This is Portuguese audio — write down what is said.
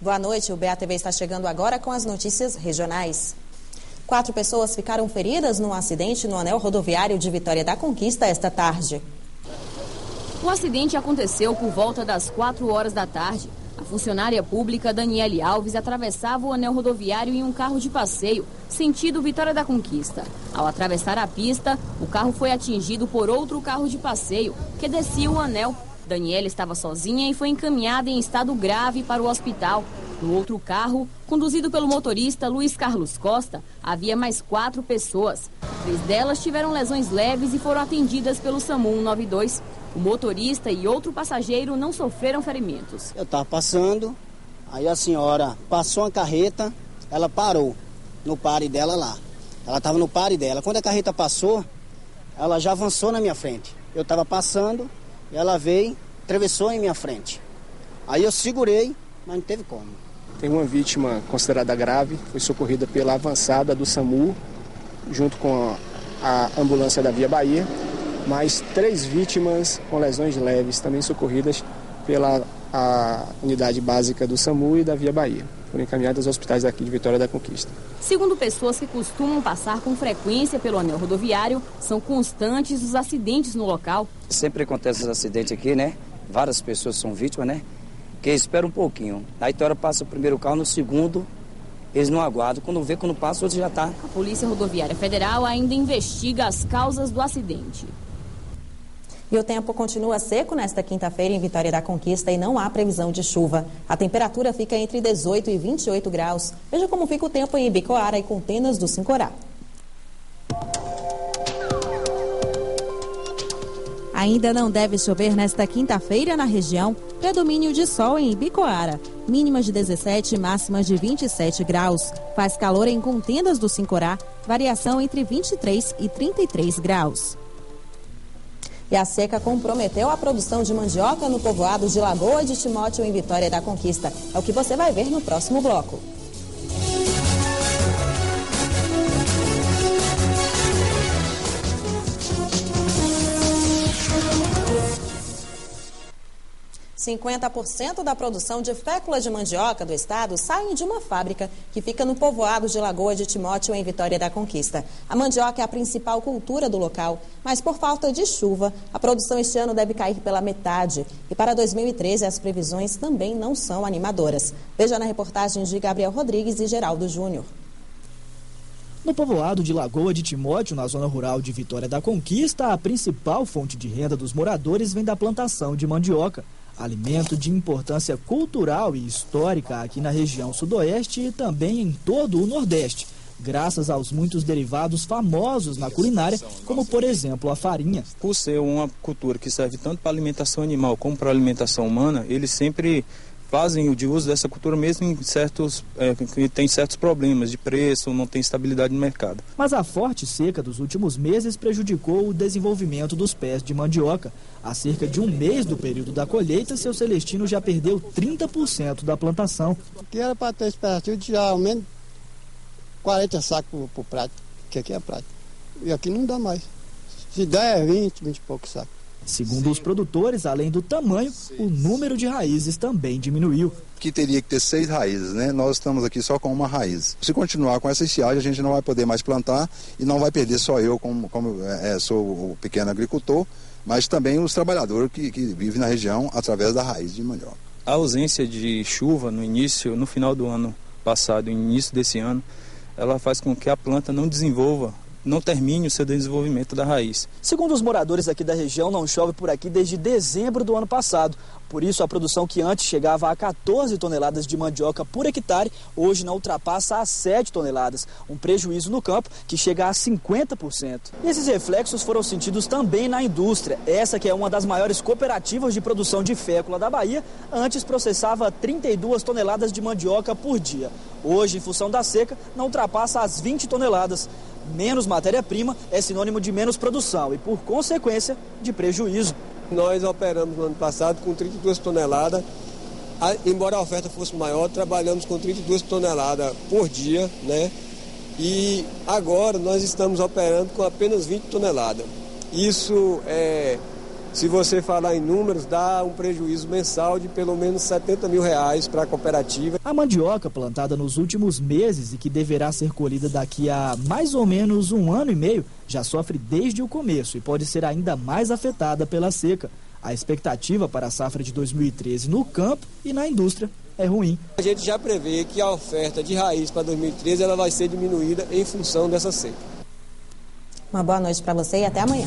Boa noite, o BATV está chegando agora com as notícias regionais. 4 pessoas ficaram feridas num acidente no anel rodoviário de Vitória da Conquista esta tarde. O acidente aconteceu por volta das 4 horas da tarde. A funcionária pública Daniele Alves atravessava o anel rodoviário em um carro de passeio, sentido Vitória da Conquista. Ao atravessar a pista, o carro foi atingido por outro carro de passeio, que descia o anel. Daniele estava sozinha e foi encaminhada em estado grave para o hospital. No outro carro, conduzido pelo motorista Luiz Carlos Costa, havia mais 4 pessoas. 3 delas tiveram lesões leves e foram atendidas pelo SAMU 192. O motorista e outro passageiro não sofreram ferimentos. Eu estava passando, aí a senhora passou uma carreta, ela parou no pare dela lá. Ela estava no pare dela. Quando a carreta passou, ela já avançou na minha frente. Eu estava passando e ela veio, atravessou em minha frente. Aí eu segurei, mas não teve como. Tem uma vítima considerada grave, foi socorrida pela avançada do SAMU, junto com a ambulância da Via Bahia. Mais 3 vítimas com lesões leves, também socorridas pela unidade básica do SAMU e da Via Bahia. Foram encaminhadas aos hospitais daqui de Vitória da Conquista. Segundo pessoas que costumam passar com frequência pelo anel rodoviário, são constantes os acidentes no local. Sempre acontece os acidentes aqui, né? Várias pessoas são vítimas, né? Que esperam um pouquinho. Aí a hora passa o primeiro carro, no segundo eles não aguardam. Quando passa, o outro já está. A Polícia Rodoviária Federal ainda investiga as causas do acidente. E o tempo continua seco nesta quinta-feira em Vitória da Conquista e não há previsão de chuva. A temperatura fica entre 18 e 28 graus. Veja como fica o tempo em Ibicoara e Contendas do Sincorá. Ainda não deve chover nesta quinta-feira na região. Predomínio de sol em Ibicoara. Mínimas de 17 e máximas de 27 graus. Faz calor em Contendas do Sincorá. Variação entre 23 e 33 graus. E a seca comprometeu a produção de mandioca no povoado de Lagoa de Timóteo, em Vitória da Conquista. É o que você vai ver no próximo bloco. – 50% da produção de fécula de mandioca do estado sai de uma fábrica que fica no povoado de Lagoa de Timóteo, em Vitória da Conquista. A mandioca é a principal cultura do local, mas por falta de chuva, a produção este ano deve cair pela metade. E para 2013, as previsões também não são animadoras. Veja na reportagem de Gabriel Rodrigues e Geraldo Júnior. No povoado de Lagoa de Timóteo, na zona rural de Vitória da Conquista, a principal fonte de renda dos moradores vem da plantação de mandioca. Alimento de importância cultural e histórica aqui na região sudoeste e também em todo o Nordeste, graças aos muitos derivados famosos na culinária, como por exemplo a farinha. Por ser uma cultura que serve tanto para alimentação animal como para alimentação humana, eles sempre fazem o de uso dessa cultura mesmo em que tem certos problemas de preço, não tem estabilidade no mercado. Mas a forte seca dos últimos meses prejudicou o desenvolvimento dos pés de mandioca. Há cerca de um mês do período da colheita, seu Celestino já perdeu 30% da plantação. Aqui era para ter expectativa de já ao menos 40 sacos por prato, que aqui é prato. E aqui não dá mais. Se der é 20 e poucos sacos. Segundo os produtores, além do tamanho, o número de raízes também diminuiu. Que teria que ter 6 raízes, né? Nós estamos aqui só com uma raiz. Se continuar com essa estiagem, a gente não vai poder mais plantar e não vai perder só eu, como sou o pequeno agricultor, mas também os trabalhadores que vivem na região através da raiz de mandioca. A ausência de chuva no final do ano passado e início desse ano, ela faz com que a planta não termine o seu desenvolvimento da raiz. Segundo os moradores aqui da região, não chove por aqui desde dezembro do ano passado. Por isso, a produção que antes chegava a 14 toneladas de mandioca por hectare, hoje não ultrapassa as 7 toneladas. Um prejuízo no campo que chega a 50%. E esses reflexos foram sentidos também na indústria. Essa que é uma das maiores cooperativas de produção de fécula da Bahia, antes processava 32 toneladas de mandioca por dia. Hoje, em função da seca, não ultrapassa as 20 toneladas. Menos matéria-prima é sinônimo de menos produção e, por consequência, de prejuízo. Nós operamos no ano passado com 32 toneladas, embora a oferta fosse maior, trabalhamos com 32 toneladas por dia, né? E agora nós estamos operando com apenas 20 toneladas. Isso Se você falar em números, dá um prejuízo mensal de pelo menos R$70 mil para a cooperativa. A mandioca plantada nos últimos meses e que deverá ser colhida daqui a mais ou menos 1 ano e meio, já sofre desde o começo e pode ser ainda mais afetada pela seca. A expectativa para a safra de 2013 no campo e na indústria é ruim. A gente já prevê que a oferta de raiz para 2013 ela vai ser diminuída em função dessa seca. Uma boa noite para você e até amanhã.